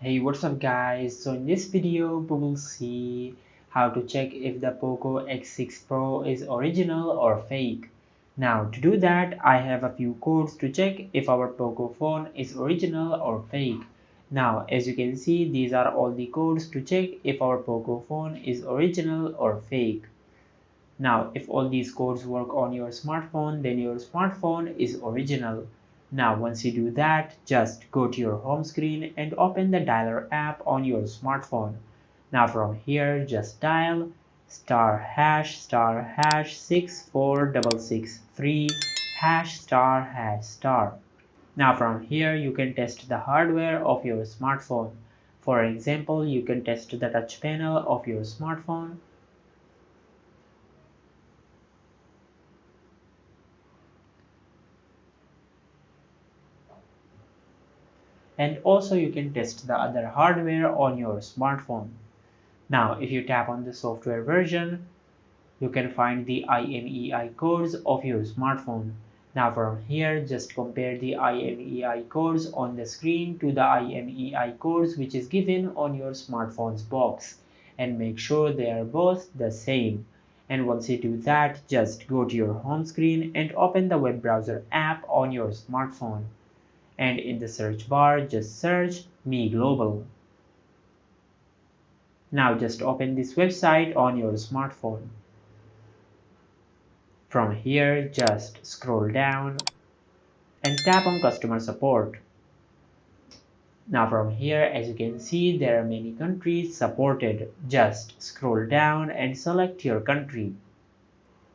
Hey, what's up guys? So in this video we will see how to check if the Poco X6 Pro is original or fake. Now to do that I have a few codes to check if our Poco phone is original or fake. Now as you can see, these are all the codes to check if our Poco phone is original or fake. Now if all these codes work on your smartphone, then your smartphone is original. Now once you do that, just go to your home screen and open the dialer app on your smartphone. Now from here just dial *#*# 64663 ##*. Now from here you can test the hardware of your smartphone. For example, you can test the touch panel of your smartphone. And also you can test the other hardware on your smartphone. Now if you tap on the software version, you can find the IMEI codes of your smartphone. Now from here just compare the IMEI codes on the screen to the IMEI codes which is given on your smartphone's box, and make sure they are both the same. And once you do that, just go to your home screen and open the web browser app on your smartphone. And in the search bar just search Me Global. Now just open this website on your smartphone. From here just scroll down and tap on customer support. Now from here, as you can see, there are many countries supported. Just scroll down and select your country.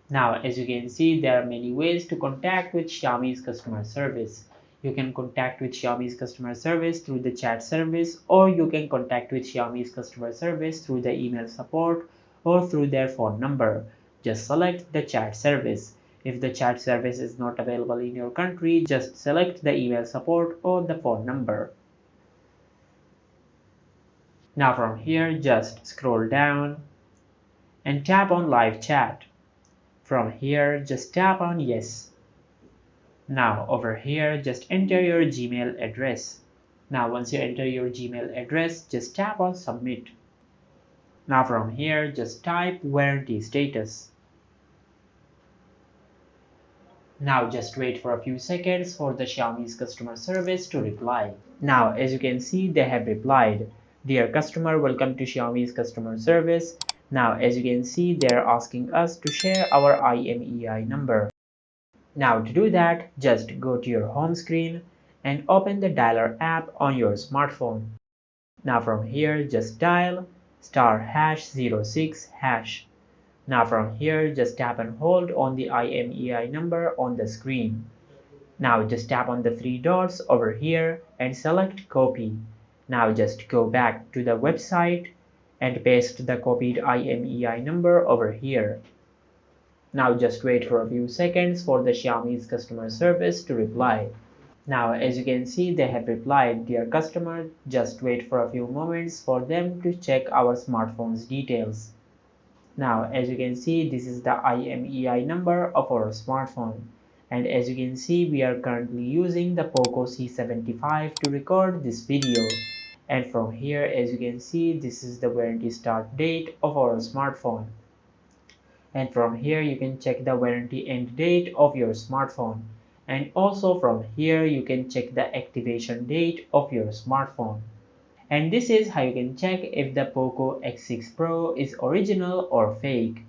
Now as you can see, there are many ways to contact with Xiaomi's customer service. You can contact with Xiaomi's customer service through the chat service, or you can contact with Xiaomi's customer service through the email support or through their phone number. Just select the chat service. If the chat service is not available in your country, just select the email support or the phone number. Now from here, just scroll down and tap on live chat. From here, just tap on yes. Now over here, just enter your Gmail address. Now once you enter your Gmail address, just tap on submit. Now from here, just type warranty status. Now just wait for a few seconds for the Xiaomi's customer service to reply. Now as you can see, they have replied. Dear customer, welcome to Xiaomi's customer service. Now as you can see, they are asking us to share our IMEI number. Now to do that, just go to your home screen and open the dialer app on your smartphone. Now from here, just dial *#06#. Now from here, just tap and hold on the IMEI number on the screen. Now just tap on the three dots over here and select copy. Now just go back to the website and paste the copied IMEI number over here. Now just wait for a few seconds for the Xiaomi's customer service to reply. Now as you can see, they have replied, dear customer, just wait for a few moments for them to check our smartphone's details. Now as you can see, this is the IMEI number of our smartphone. And as you can see, we are currently using the Poco C75 to record this video. And from here, as you can see, this is the warranty start date of our smartphone. And from here you can check the warranty end date of your smartphone. And also from here you can check the activation date of your smartphone. And this is how you can check if the Poco X6 Pro is original or fake.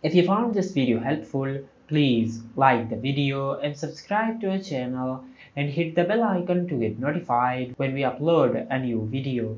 If you found this video helpful, please like the video and subscribe to our channel and hit the bell icon to get notified when we upload a new video.